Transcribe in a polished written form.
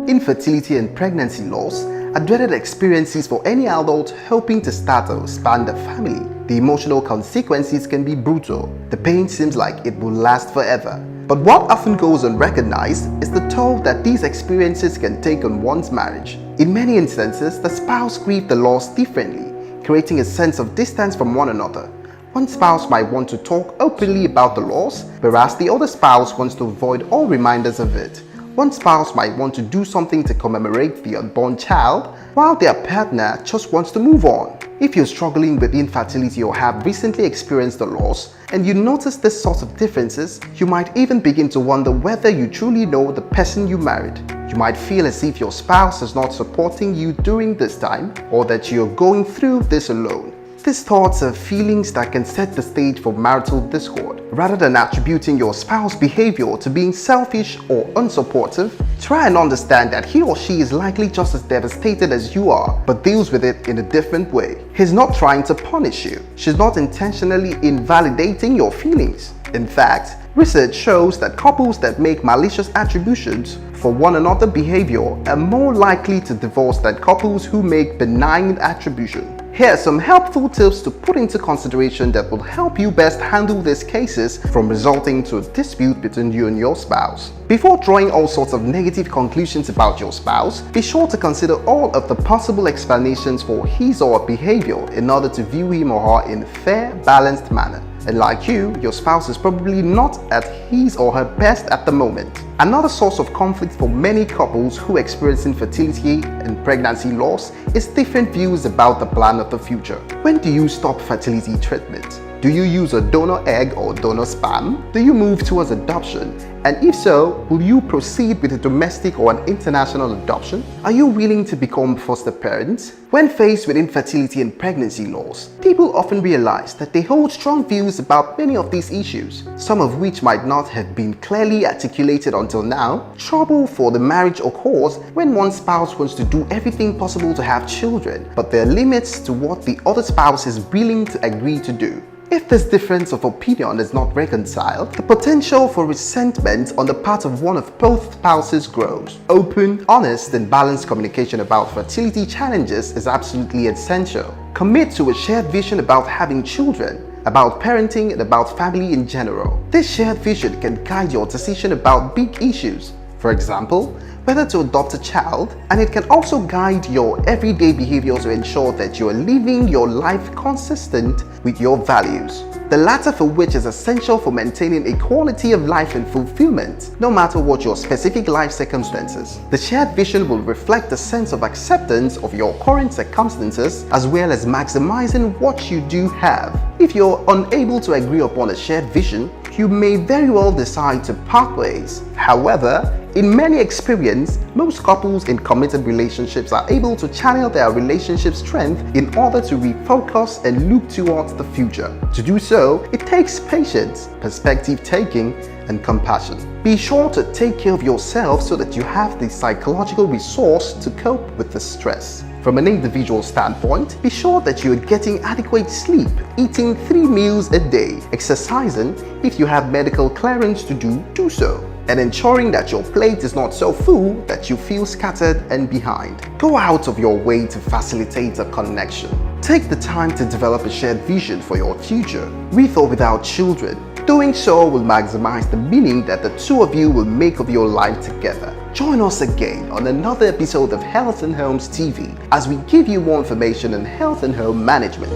Infertility and pregnancy loss are dreaded experiences for any adult hoping to start or expand a family. The emotional consequences can be brutal. The pain seems like it will last forever. But what often goes unrecognized is the toll that these experiences can take on one's marriage. In many instances, the spouse grieves the loss differently, creating a sense of distance from one another. One spouse might want to talk openly about the loss, whereas the other spouse wants to avoid all reminders of it. One spouse might want to do something to commemorate the unborn child, while their partner just wants to move on. If you're struggling with infertility or have recently experienced the loss, and you notice this sort of differences, you might even begin to wonder whether you truly know the person you married. You might feel as if your spouse is not supporting you during this time, or that you're going through this alone. These thoughts are feelings that can set the stage for marital discord. Rather than attributing your spouse's behavior to being selfish or unsupportive, try and understand that he or she is likely just as devastated as you are, but deals with it in a different way. He's not trying to punish you. She's not intentionally invalidating your feelings. In fact, research shows that couples that make malicious attributions for one another's behavior are more likely to divorce than couples who make benign attribution. Here are some helpful tips to put into consideration that will help you best handle these cases from resulting to a dispute between you and your spouse. Before drawing all sorts of negative conclusions about your spouse, be sure to consider all of the possible explanations for his or her behavior in order to view him or her in a fair, balanced manner. And like you, your spouse is probably not at his or her best at the moment. Another source of conflict for many couples who experience infertility and pregnancy loss is different views about the plan of the future. When do you stop fertility treatment? Do you use a donor egg or donor sperm? Do you move towards adoption? And if so, will you proceed with a domestic or an international adoption? Are you willing to become foster parents? When faced with infertility and pregnancy loss, people often realize that they hold strong views about many of these issues, some of which might not have been clearly articulated until now. Trouble for the marriage occurs when one spouse wants to do everything possible to have children, but there are limits to what the other spouse is willing to agree to do. If this difference of opinion is not reconciled, the potential for resentment on the part of one of both spouses grows. Open, honest, and balanced communication about fertility challenges is absolutely essential. Commit to a shared vision about having children, about parenting, and about family in general. This shared vision can guide your decision about big issues. For example, whether to adopt a child, and it can also guide your everyday behavior to ensure that you are living your life consistent with your values. The latter for which is essential for maintaining a quality of life and fulfillment, no matter what your specific life circumstances. The shared vision will reflect a sense of acceptance of your current circumstances, as well as maximizing what you do have. If you're unable to agree upon a shared vision, you may very well decide to part ways. However, in many experiences, most couples in committed relationships are able to channel their relationship strength in order to refocus and look towards the future. To do so, it takes patience, perspective taking, and compassion. Be sure to take care of yourself so that you have the psychological resource to cope with the stress. From an individual standpoint, be sure that you are getting adequate sleep, eating 3 meals a day, exercising if you have medical clearance to do so, and ensuring that your plate is not so full that you feel scattered and behind. Go out of your way to facilitate a connection. Take the time to develop a shared vision for your future, with or without children. Doing so will maximize the meaning that the two of you will make of your life together. Join us again on another episode of Health and Homes TV as we give you more information on health and home management.